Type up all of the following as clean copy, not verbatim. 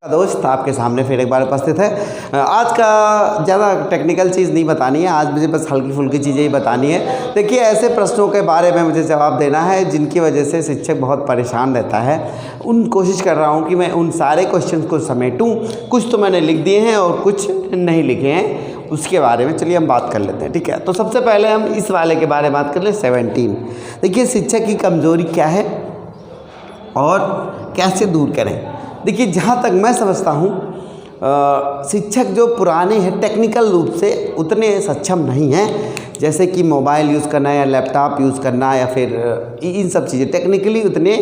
दोस्त आपके सामने फिर एक बार उपस्थित है। आज का ज़्यादा टेक्निकल चीज़ नहीं बतानी है, आज मुझे बस हल्की फुल्की चीज़ें ही बतानी है। देखिए, ऐसे प्रश्नों के बारे में मुझे जवाब देना है जिनकी वजह से शिक्षक बहुत परेशान रहता है। कोशिश कर रहा हूँ कि मैं उन सारे क्वेश्चंस को समेटूँ। कुछ तो मैंने लिख दिए हैं और कुछ नहीं लिखे हैं, उसके बारे में चलिए हम बात कर लेते हैं। ठीक है, तो सबसे पहले हम इस वाले के बारे में बात कर ले 17। देखिए, शिक्षक की कमज़ोरी क्या है और कैसे दूर करें। देखिए, जहाँ तक मैं समझता हूँ, शिक्षक जो पुराने हैं टेक्निकल रूप से उतने सक्षम नहीं हैं, जैसे कि मोबाइल यूज़ करना या लैपटॉप यूज़ करना या फिर इन सब चीज़ें टेक्निकली उतने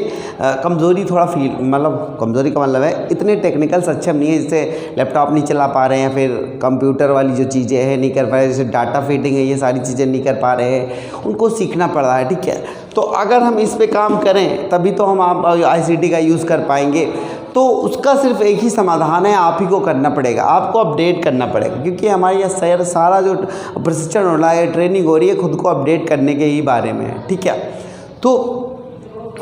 कमज़ोरी थोड़ा फील, मतलब कमज़ोरी का मतलब है इतने टेक्निकल सक्षम नहीं है। जैसे लैपटॉप नहीं चला पा रहे हैं, फिर कंप्यूटर वाली जो चीज़ें हैं नहीं कर पा रहे, जैसे डाटा फीडिंग है, ये सारी चीज़ें नहीं कर पा रहे हैं, उनको सीखना पड़ रहा है। ठीक है, तो अगर हम इस पे काम करें तभी तो हम आप ICT का यूज़ कर पाएंगे। तो उसका सिर्फ एक ही समाधान है, आप ही को करना पड़ेगा, आपको अपडेट करना पड़ेगा, क्योंकि हमारे यहाँ सारा जो प्रशिक्षण हो रहा है, ट्रेनिंग हो रही है, खुद को अपडेट करने के ही बारे में है। ठीक है, तो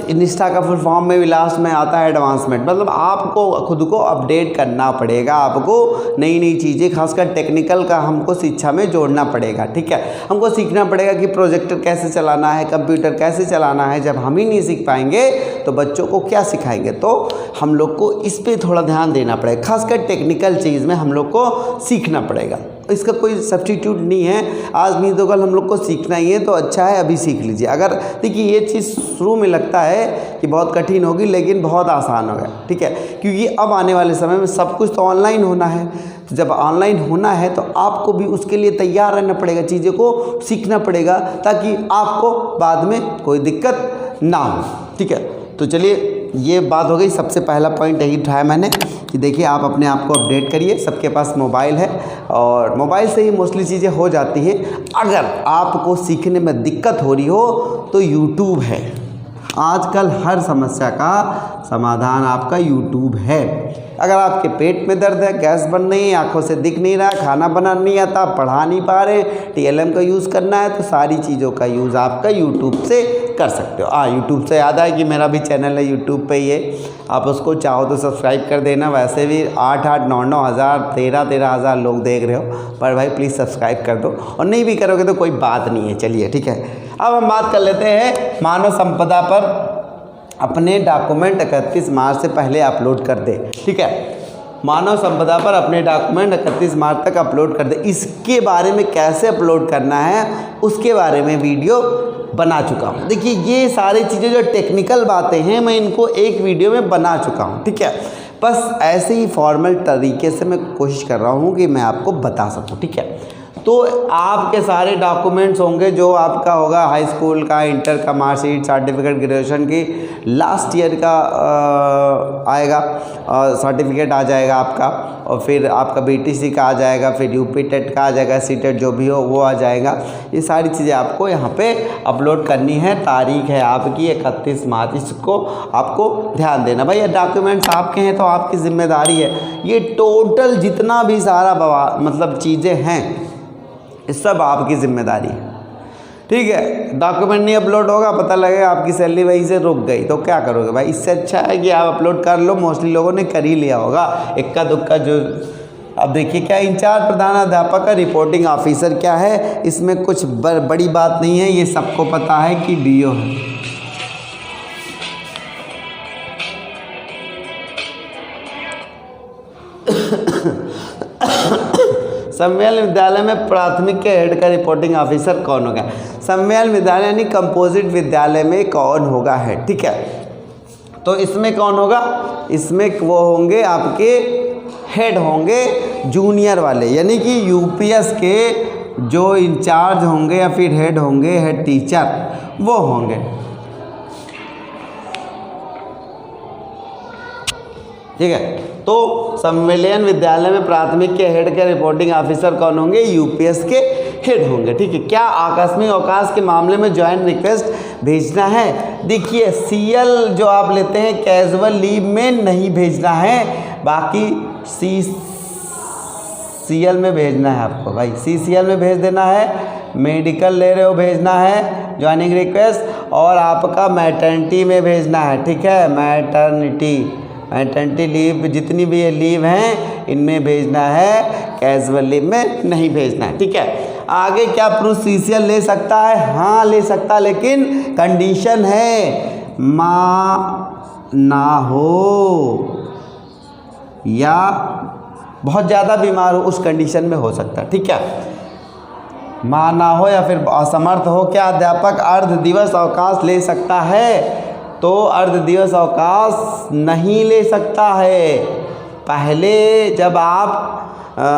इंस्टा का फुल फॉर्म में भी लास्ट में आता है एडवांसमेंट, मतलब आपको खुद को अपडेट करना पड़ेगा, आपको नई नई चीज़ें खासकर टेक्निकल का हमको शिक्षा में जोड़ना पड़ेगा। ठीक है, हमको सीखना पड़ेगा कि प्रोजेक्टर कैसे चलाना है, कंप्यूटर कैसे चलाना है। जब हम ही नहीं सीख पाएंगे तो बच्चों को क्या सिखाएंगे। तो हम लोग को इस पर थोड़ा ध्यान देना पड़ेगा, खासकर टेक्निकल चीज़ में हम लोग को सीखना पड़ेगा। इसका कोई सब्स्टिट्यूट नहीं है, आज नहीं तो कल हम लोग को सीखना ही है, तो अच्छा है अभी सीख लीजिए। अगर देखिए, ये चीज़ शुरू में लगता है कि बहुत कठिन होगी, लेकिन बहुत आसान होगा। ठीक है, क्योंकि अब आने वाले समय में सब कुछ तो ऑनलाइन होना है। तो जब ऑनलाइन होना है तो आपको भी उसके लिए तैयार रहना पड़ेगा, चीज़ों को सीखना पड़ेगा, ताकि आपको बाद में कोई दिक्कत ना हो। ठीक है, तो चलिए, ये बात हो गई। सबसे पहला पॉइंट यही उठाया मैंने कि देखिए, आप अपने आप को अपडेट करिए। सबके पास मोबाइल है और मोबाइल से ही मोस्टली चीज़ें हो जाती हैं। अगर आपको सीखने में दिक्कत हो रही हो तो यूट्यूब है। आजकल हर समस्या का समाधान आपका यूट्यूब है। अगर आपके पेट में दर्द है, गैस बन रही है, आंखों से दिख नहीं रहा, खाना बनाना नहीं आता, पढ़ा नहीं पा रहे, TLM का यूज़ करना है, तो सारी चीज़ों का यूज़ आपका यूट्यूब से कर सकते हो। यूट्यूब से याद है कि मेरा भी चैनल है यूट्यूब पे ही है, आप उसको चाहो तो सब्सक्राइब कर देना। वैसे भी 8-8, 9-9 हज़ार, 13-13 हज़ार लोग देख रहे हो, पर भाई प्लीज़ सब्सक्राइब कर दो, और नहीं भी करोगे तो कोई बात नहीं है। चलिए, ठीक है, अब हम बात कर लेते हैं मानव संपदा पर। अपने डॉक्यूमेंट 31 मार्च से पहले अपलोड कर दे। ठीक है, मानव संपदा पर अपने डॉक्यूमेंट 31 मार्च तक अपलोड कर दे। इसके बारे में कैसे अपलोड करना है उसके बारे में वीडियो बना चुका हूँ। देखिए, ये सारी चीज़ें जो टेक्निकल बातें हैं, मैं इनको एक वीडियो में बना चुका हूँ। ठीक है, बस ऐसे ही फॉर्मल तरीके से मैं कोशिश कर रहा हूँ कि मैं आपको बता सकूँ। ठीक है, तो आपके सारे डॉक्यूमेंट्स होंगे, जो आपका होगा हाई स्कूल का, इंटर का मार्कशीट, सर्टिफिकेट, ग्रेजुएशन की लास्ट ईयर का आएगा, सर्टिफिकेट आ जाएगा आपका, और फिर आपका BTC का आ जाएगा, फिर UP टेट का आ जाएगा, CTET जो भी हो वो आ जाएगा। ये सारी चीज़ें आपको यहाँ पे अपलोड करनी है। तारीख है आपकी 31 मार्च, इसको आपको ध्यान देना। भाई, ये डॉक्यूमेंट्स आपके हैं तो आपकी जिम्मेदारी है। ये टोटल जितना भी सारा मतलब चीज़ें हैं, सब आपकी जिम्मेदारी है। ठीक है, डॉक्यूमेंट नहीं अपलोड होगा, पता लगेगा आपकी सैलरी वहीं से रुक गई, तो क्या करोगे भाई। इससे अच्छा है कि आप अपलोड कर लो। मोस्टली लोगों ने कर ही लिया होगा, इक्का दुक्का जो। अब देखिए, क्या इंचार्ज प्रधानाध्यापक का रिपोर्टिंग ऑफिसर क्या है, इसमें कुछ बड़ी बात नहीं है, ये सबको पता है कि DO है। संविलियन विद्यालय में प्राथमिक के हेड का रिपोर्टिंग ऑफिसर कौन होगा। संविलियन विद्यालय यानी कंपोजिट विद्यालय में कौन होगा हेड। ठीक है, तो इसमें कौन होगा, इसमें वो होंगे आपके हेड होंगे जूनियर वाले, यानी कि UPS के जो इंचार्ज होंगे या फिर हेड होंगे, हेड टीचर वो होंगे। ठीक है, तो संविलियन विद्यालय में प्राथमिक के हेड के रिपोर्टिंग ऑफिसर कौन होंगे, UPS के हेड होंगे। ठीक है, क्या आकस्मिक अवकाश के मामले में ज्वाइंट रिक्वेस्ट भेजना है। देखिए, CL जो आप लेते हैं कैजुअल लीव में नहीं भेजना है, बाकी CCL में भेजना है आपको भाई, CCL में भेज देना है। मेडिकल ले रहे हो भेजना है ज्वाइनिंग रिक्वेस्ट, और आपका मैटरनिटी में भेजना है, ठीक है, मैटरनिटी लीव, जितनी भी ये लीव हैं इनमें भेजना है, कैजुअल लीव में नहीं भेजना है, ठीक है। आगे क्या प्रोसीजर ले सकता है? हाँ ले सकता, लेकिन कंडीशन है माँ ना हो या बहुत ज़्यादा बीमार हो, उस कंडीशन में हो सकता है, ठीक है। माँ ना हो या फिर असमर्थ हो। क्या अध्यापक अर्ध दिवस अवकाश ले सकता है? तो अर्ध दिवस अवकाश नहीं ले सकता है। पहले जब आप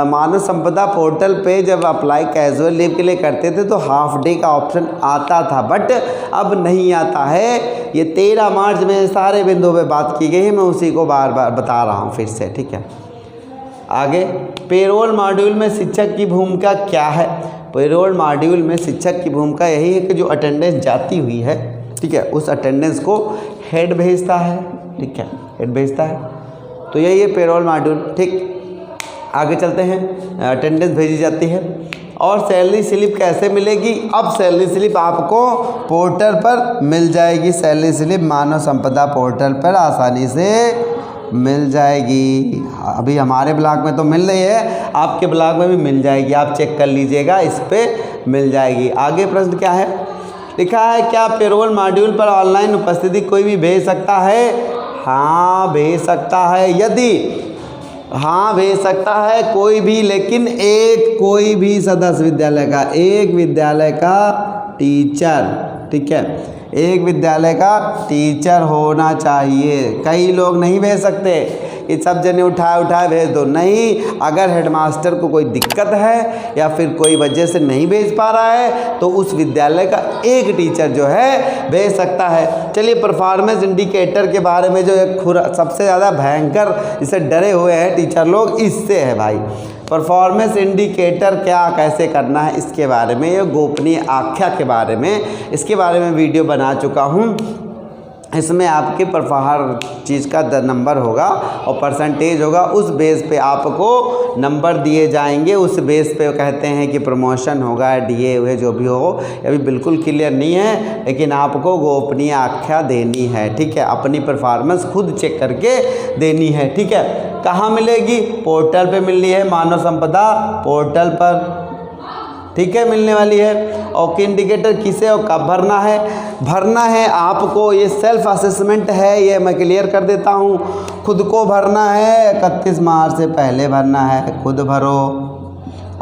मानव संपदा पोर्टल पे जब अप्लाई कैजुअल लीव के लिए करते थे तो हाफ डे का ऑप्शन आता था, बट अब नहीं आता है। ये 13 मार्च में सारे बिंदुओं पे बात की गई है, मैं उसी को बार बार बता रहा हूँ फिर से, ठीक है। आगे पेरोल मॉड्यूल में शिक्षक की भूमिका क्या है? पेरोल मॉड्यूल में शिक्षक की भूमिका यही है कि जो अटेंडेंस जाती हुई है, ठीक है, उस अटेंडेंस को हेड भेजता है, ठीक है, हेड भेजता है। तो यही है पेरोल मॉड्यूल, ठीक। आगे चलते हैं। अटेंडेंस भेजी जाती है। और सैलरी स्लिप कैसे मिलेगी? अब सैलरी स्लिप आपको पोर्टल पर मिल जाएगी। सैलरी स्लिप मानव संपदा पोर्टल पर आसानी से मिल जाएगी। अभी हमारे ब्लॉग में तो मिल रही है, आपके ब्लॉग में भी मिल जाएगी, आप चेक कर लीजिएगा, इस पर मिल जाएगी। आगे प्रश्न क्या है? लिखा है क्या पेरोल मॉड्यूल पर ऑनलाइन उपस्थिति कोई भी भेज सकता है? हाँ भेज सकता है। यदि हाँ भेज सकता है कोई भी, लेकिन कोई भी सदस्य विद्यालय का, एक विद्यालय का टीचर, ठीक है, एक विद्यालय का टीचर होना चाहिए। कई लोग नहीं भेज सकते कि सब जने उठाए भेज दो, नहीं। अगर हेडमास्टर को कोई दिक्कत है या फिर कोई वजह से नहीं भेज पा रहा है तो उस विद्यालय का एक टीचर जो है भेज सकता है। चलिए परफॉर्मेंस इंडिकेटर के बारे में जो एक सबसे ज़्यादा भयंकर जिससे डरे हुए हैं टीचर लोग, इससे है भाई। परफॉर्मेंस इंडिकेटर क्या कैसे करना है इसके बारे में, ये गोपनीय आख्या के बारे में, इसके बारे में वीडियो बना चुका हूँ। इसमें आपके हर चीज़ का नंबर होगा और परसेंटेज होगा, उस बेस पे आपको नंबर दिए जाएंगे। उस बेस पे कहते हैं कि प्रमोशन होगा, डीए हुए जो भी हो, अभी बिल्कुल क्लियर नहीं है, लेकिन आपको गोपनीय आख्या देनी है, ठीक है। अपनी परफॉर्मेंस खुद चेक करके देनी है, ठीक है। कहाँ मिलेगी? पोर्टल पे मिल रही है, मानव संपदा पोर्टल पर, ठीक है, मिलने वाली है। और इंडिकेटर किसे और कब भरना है? भरना है आपको, ये सेल्फ असेसमेंट है, ये मैं क्लियर कर देता हूँ। खुद को भरना है, 31 मार्च से पहले भरना है, खुद भरो।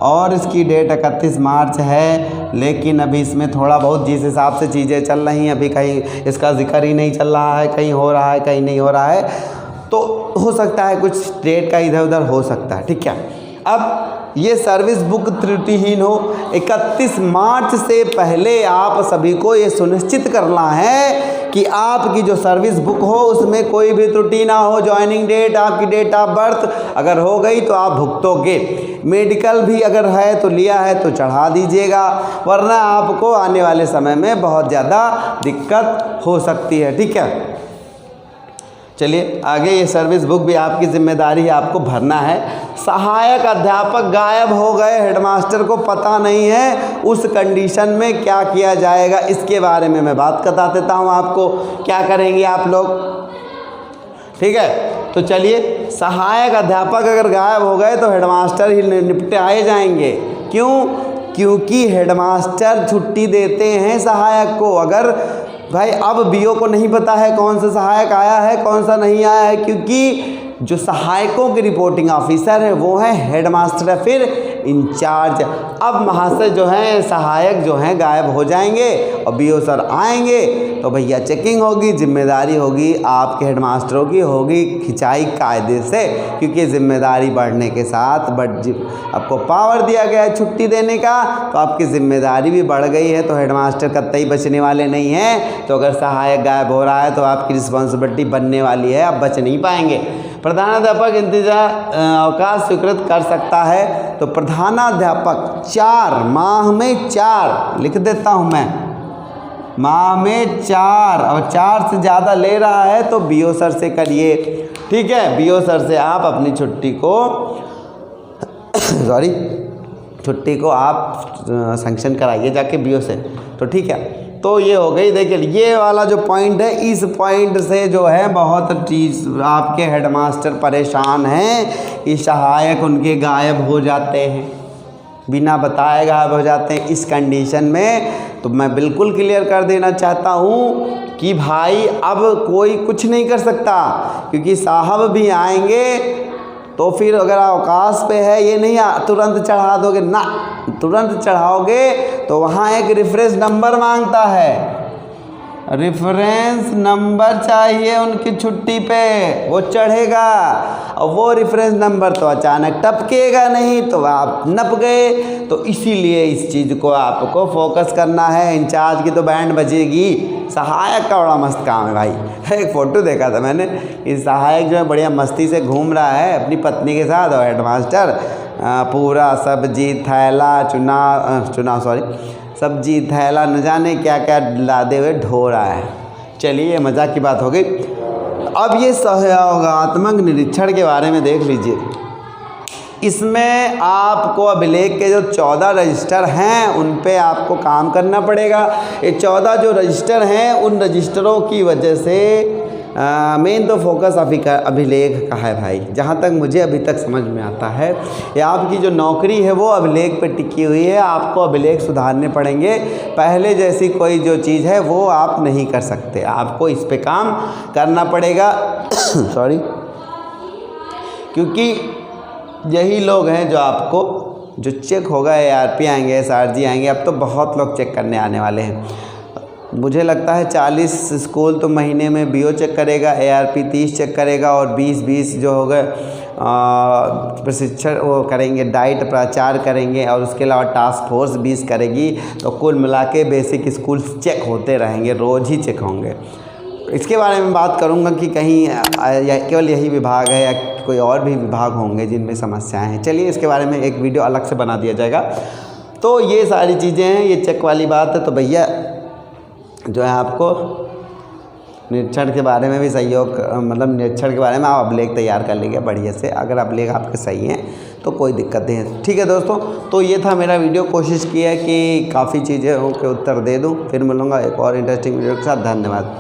और इसकी डेट 31 मार्च है, लेकिन अभी इसमें थोड़ा बहुत जिस हिसाब से चीज़ें चल रही हैं, अभी कहीं इसका जिक्र ही नहीं चल रहा है, कहीं हो रहा है कहीं नहीं हो रहा है, तो हो सकता है कुछ डेट का इधर उधर हो सकता है, ठीक है। अब ये सर्विस बुक त्रुटिहीन हो, 31 मार्च से पहले आप सभी को ये सुनिश्चित करना है कि आपकी जो सर्विस बुक हो उसमें कोई भी त्रुटि ना हो। जॉइनिंग डेट, आपकी डेट ऑफ बर्थ अगर हो गई तो आप भुगतोगे। मेडिकल भी अगर है तो लिया है तो चढ़ा दीजिएगा, वरना आपको आने वाले समय में बहुत ज़्यादा दिक्कत हो सकती है, ठीक है। चलिए आगे, ये सर्विस बुक भी आपकी जिम्मेदारी है, आपको भरना है। सहायक अध्यापक गायब हो गए, हेडमास्टर को पता नहीं है, उस कंडीशन में क्या किया जाएगा इसके बारे में मैं बात बता देता हूँ आपको, क्या करेंगे आप लोग, ठीक है। तो चलिए, सहायक अध्यापक अगर गायब हो गए तो हेडमास्टर ही निपटाए जाएंगे। क्यों? क्योंकि हेडमास्टर छुट्टी देते हैं सहायक को। अगर भाई अब बीओ को नहीं पता है कौन सा सहायक आया है कौन सा नहीं आया है, क्योंकि जो सहायकों के रिपोर्टिंग ऑफिसर है वो है हेडमास्टर, फिर इंचार्ज। अब महाशय जो हैं, सहायक जो हैं गायब हो जाएंगे और बीओ सर आएंगे तो भैया चेकिंग होगी, जिम्मेदारी होगी आपके हेडमास्टरों की, होगी खिंचाई कायदे से, क्योंकि जिम्मेदारी बढ़ने के साथ आपको पावर दिया गया है छुट्टी देने का, तो आपकी जिम्मेदारी भी बढ़ गई है, तो हेडमास्टर कतई बचने वाले नहीं हैं। तो अगर सहायक गायब हो रहा है तो आपकी रिस्पॉन्सिबिलिटी बनने वाली है, आप बच नहीं पाएंगे। प्रधानाध्यापक इंतजार अवकाश स्वीकृत कर सकता है, तो प्रधानाध्यापक 4 माह में 4 लिख देता हूँ मैं, माह में 4, और 4 से ज़्यादा ले रहा है तो बीओ सर से करिए, ठीक है। बीओ सर से आप अपनी छुट्टी को छुट्टी को आप सैंक्शन कराइए जाके बीओ से, तो ठीक है। तो ये हो गई। देखिए ये वाला जो पॉइंट है, इस पॉइंट से जो है बहुत चीज़ आपके हेडमास्टर परेशान हैं कि सहायक उनके गायब हो जाते हैं, बिना बताए गायब हो जाते हैं। इस कंडीशन में तो मैं बिल्कुल क्लियर कर देना चाहता हूँ कि भाई अब कोई कुछ नहीं कर सकता, क्योंकि साहब भी आएंगे तो फिर अगर अवकाश पे है ये नहीं तुरंत चढ़ा दोगे ना, तुरंत चढ़ाओगे तो वहाँ एक रेफरेंस नंबर मांगता है, रेफरेंस नंबर चाहिए उनकी छुट्टी पे, वो चढ़ेगा। और वो रेफरेंस नंबर तो अचानक टपकेगा नहीं, तो आप नप गए। तो इसीलिए इस चीज़ को आपको फोकस करना है। इंचार्ज की तो बैंड बजेगी, सहायक का बड़ा मस्त काम है भाई। एक फ़ोटो देखा था मैंने, इस सहायक जो है बढ़िया मस्ती से घूम रहा है अपनी पत्नी के साथ, और हेडमास्टर पूरा सब्जी थैला सब्जी थैला न जाने क्या क्या लादे हुए ढो रहा है। चलिए मज़ाक की बात हो गई। अब ये सहयोगात्मक निरीक्षण के बारे में देख लीजिए। इसमें आपको अभिलेख के जो 14 रजिस्टर हैं उन पे आपको काम करना पड़ेगा। ये 14 जो रजिस्टर हैं, उन रजिस्टरों की वजह से मेन तो फोकस अभिलेख का है भाई, जहाँ तक मुझे अभी तक समझ में आता है। ये आपकी जो नौकरी है वो अभिलेख पे टिकी हुई है, आपको अभिलेख सुधारने पड़ेंगे। पहले जैसी कोई जो चीज़ है वो आप नहीं कर सकते, आपको इस पे काम करना पड़ेगा। सॉरी, क्योंकि यही लोग हैं जो आपको जो चेक होगा, ARP आएंगे, SRG आएंगे, अब तो बहुत लोग चेक करने आने वाले हैं। मुझे लगता है 40 स्कूल तो महीने में BO चेक करेगा, ARP 30 चेक करेगा, और 20 जो हो गए प्रशिक्षण वो करेंगे, डाइट प्रचार करेंगे, और उसके अलावा टास्क फोर्स 20 करेगी। तो कुल मिला के बेसिक स्कूल चेक होते रहेंगे, रोज़ ही चेक होंगे। इसके बारे में बात करूंगा कि कहीं केवल यही विभाग है या कोई और भी विभाग होंगे जिनमें समस्याएं हैं। चलिए इसके बारे में एक वीडियो अलग से बना दिया जाएगा। तो ये सारी चीज़ें हैं, ये चेक वाली बात है। तो भैया जो है आपको निरीक्षण के बारे में भी सहयोग, मतलब निरीक्षण के बारे में आप अभिलेख तैयार कर लीजिए बढ़िया से। अगर अभिलेख आपके सही हैं तो कोई दिक्कत नहीं है। ठीक है दोस्तों, तो ये था मेरा वीडियो। कोशिश की है कि काफ़ी चीज़ें हो के उत्तर दे दूँ। फिर मिलूँगा एक और इंटरेस्टिंग वीडियो के साथ। धन्यवाद।